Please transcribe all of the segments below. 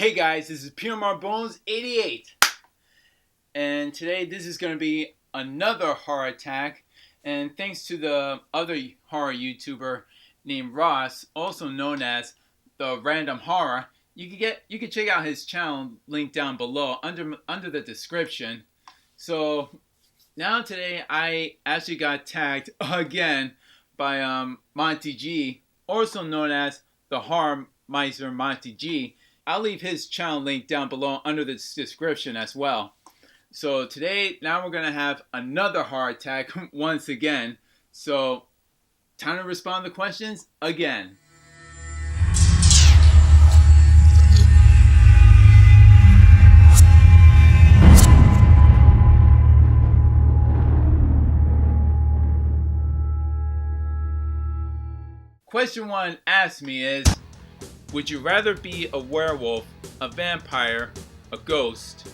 Hey guys, this is P.M.R.Bonez88's, and today this is going to be another horror attack, and thanks to the other horror YouTuber named Ross, also known as the Random Horror, you can check out his channel, link down below under the description. So now today I actually got tagged again by Monty G, also known as the Horror Miser Monty G. I'll leave his channel link down below under the description as well. So today, now we're going to have another heart attack once again. So, time to respond to questions again. Question 1 asked me is, would you rather be a werewolf, a vampire, a ghost,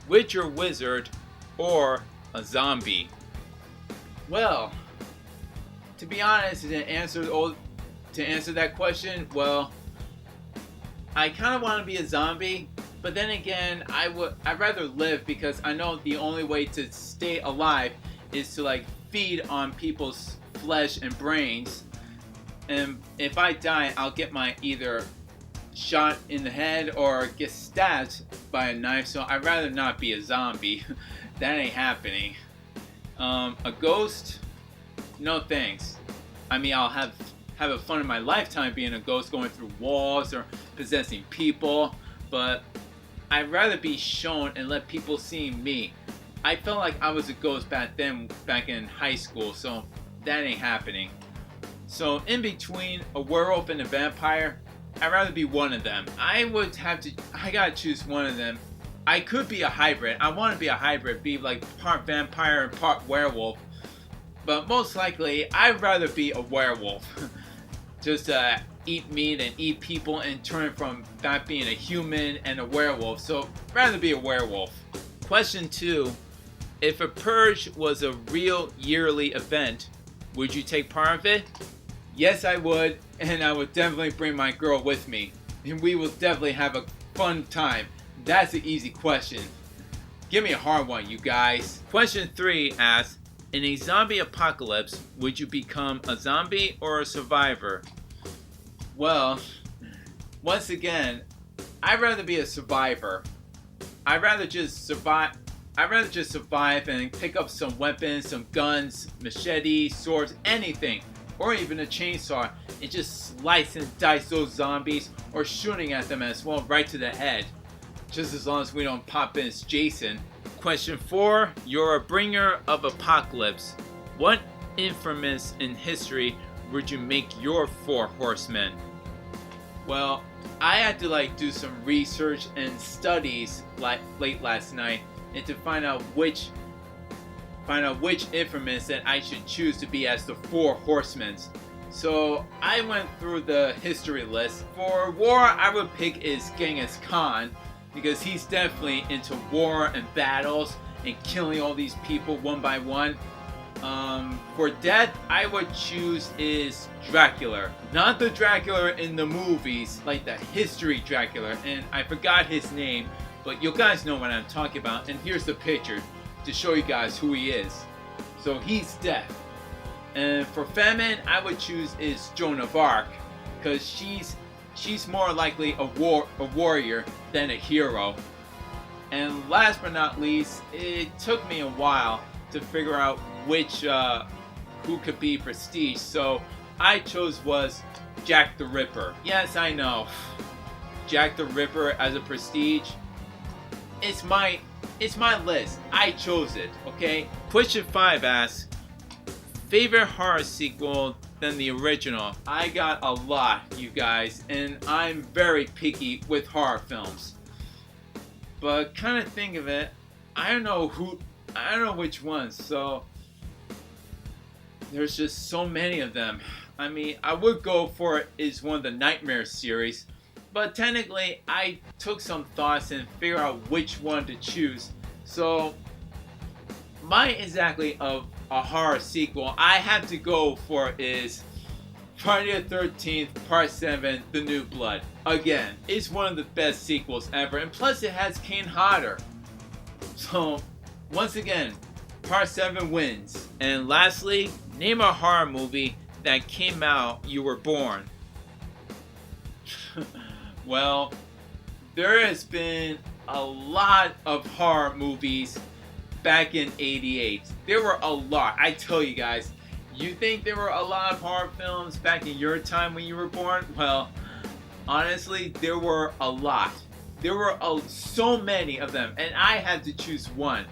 witch or wizard, or a zombie? Well, to be honest, to answer that question, well, I kind of want to be a zombie, but then again, I'd rather live because I know the only way to stay alive is to feed on people's flesh and brains. And if I die, I'll get my either shot in the head or get stabbed by a knife, so I'd rather not be a zombie. That ain't happening. A ghost? No thanks. I mean, I'll have a fun in my lifetime being a ghost, going through walls or possessing people, but I'd rather be shown and let people see me. I felt like I was a ghost back in high school, so that ain't happening. So in between a werewolf and a vampire, I'd rather be one of them. I gotta choose one of them. I could be a hybrid. I want to be a hybrid, be like part vampire and part werewolf. But most likely, I'd rather be a werewolf. Just eat meat and eat people and turn from that being a human and a werewolf. So, rather be a werewolf. Question 2. If a purge was a real yearly event, would you take part of it? Yes, I would, and I would definitely bring my girl with me, and we will definitely have a fun time. That's an easy question. Give me a hard one, you guys. Question 3 asks, in a zombie apocalypse, would you become a zombie or a survivor? Well, once again, I'd rather be a survivor. I'd rather just survive and pick up some weapons, some guns, machetes, swords, anything. Or even a chainsaw, and just slice and dice those zombies, or shooting at them as well, right to the head. Just as long as we don't pop in as Jason. Question 4. You're a bringer of apocalypse. What infamous in history would you make your 4 horsemen? Well, I had to do some research and studies late last night, and to find out which infamous that I should choose to be as the 4 horsemen. So I went through the history list. For war, I would pick is Genghis Khan, because he's definitely into war and battles and killing all these people one by one. For death, I would choose is Dracula. Not the Dracula in the movies, like the history Dracula, and I forgot his name, but you guys know what I'm talking about, and here's the picture to show you guys who he is. So he's death. And for famine, I would choose is Joan of Arc, because she's more likely a warrior than a hero. And last but not least, it took me a while to figure out who could be Prestige, so I chose was Jack the Ripper. Yes, I know, Jack the Ripper as a Prestige. It's my list. I chose it, okay? Question 5 asks, favorite horror sequel than the original? I got a lot, you guys, and I'm very picky with horror films. But kind of think of it, I don't know which ones, so there's just so many of them. I mean, I would go for is one of the Nightmare series, but technically I took some thoughts and figured out which one to choose. So mine exactly of a horror sequel I have to go for is Friday the 13th, Part 7, The New Blood. Again, it's one of the best sequels ever, and plus it has Kane Hodder. So, once again, Part 7 wins. And lastly, name a horror movie that came out you were born. Well, there has been a lot of horror movies back in '88. There were a lot, I tell you guys. You think there were a lot of horror films back in your time when you were born? Well, honestly, there were a lot. There were so many of them, and I had to choose one.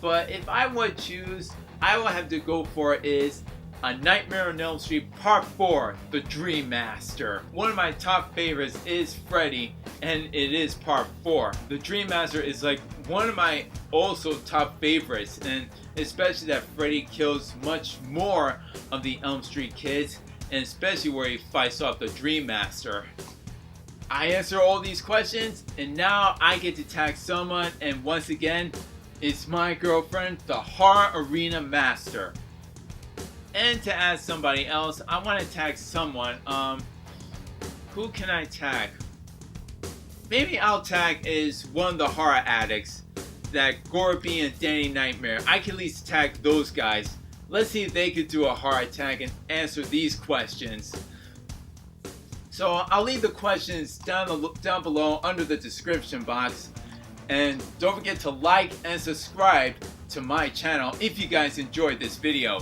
But if I would choose, I would have to go for is A Nightmare on Elm Street Part 4, The Dream Master. One of my top favorites is Freddy, and it is Part 4. The Dream Master is like one of my also top favorites, and especially that Freddy kills much more of the Elm Street kids, and especially where he fights off the Dream Master. I answer all these questions, and now I get to tag someone, and once again, it's my girlfriend, the Horror Arena Master. And to add somebody else, I want to tag someone. Who can I tag? Maybe I'll tag is one of the horror addicts, that Gorby and Danny Nightmare. I can at least tag those guys. Let's see if they could do a horror tag and answer these questions. So I'll leave the questions down below under the description box. And don't forget to like and subscribe to my channel if you guys enjoyed this video.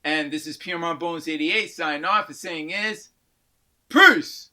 And this is P.M.R.Bonez88 signing off and saying is, peace!